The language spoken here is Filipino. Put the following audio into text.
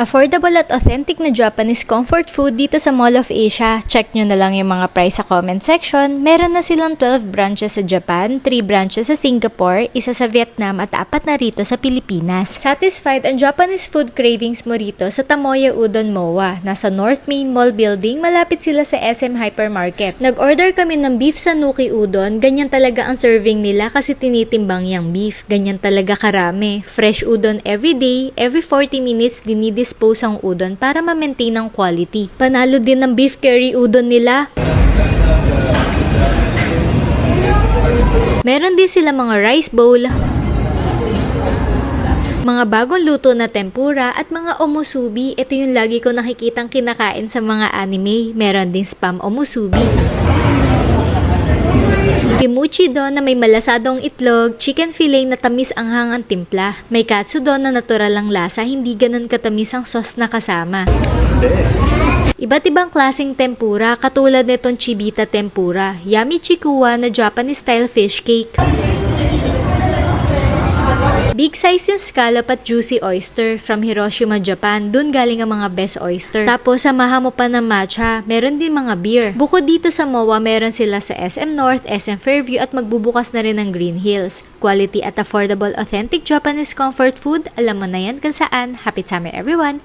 Affordable at authentic na Japanese comfort food dito sa Mall of Asia. Check nyo na lang yung mga price sa comment section. Meron na silang 12 branches sa Japan, 3 branches sa Singapore, isa sa Vietnam at 4 na rito sa Pilipinas. Satisfied ang Japanese food cravings mo rito sa Tamoya Udon MOA. Nasa North Main Mall Building, malapit sila sa SM Hypermarket. Nag-order kami ng beef sanuki udon. Ganyan talaga ang serving nila kasi tinitimbang yung beef. Ganyan talaga karami. Fresh udon everyday, every 40 minutes dinidispose ang udon para ma-maintain ang quality. Panalo din ng beef curry udon nila. Meron din sila mga rice bowl, mga bagong luto na tempura at mga omusubi. Ito yung lagi ko nakikitang kinakain sa mga anime. Meron din spam omusubi. Kimuchi don na may malasadong itlog, chicken fillet na tamis ang hangang timpla. May katsudon na natural ang lasa, hindi ganun katamis ang sauce na kasama. Iba't ibang klaseng tempura katulad nitong chibita tempura, yummy chikuwa na Japanese style fish cake. Big size yung scallop at juicy oyster from Hiroshima, Japan. Doon galing ang mga best oyster. Tapos samahan mo pa ng matcha. Meron din mga beer. Bukod dito sa MOA, meron sila sa SM North, SM Fairview at magbubukas na rin ng Green Hills. Quality at affordable authentic Japanese comfort food. Alam mo na yan kung saan. Happy summer everyone!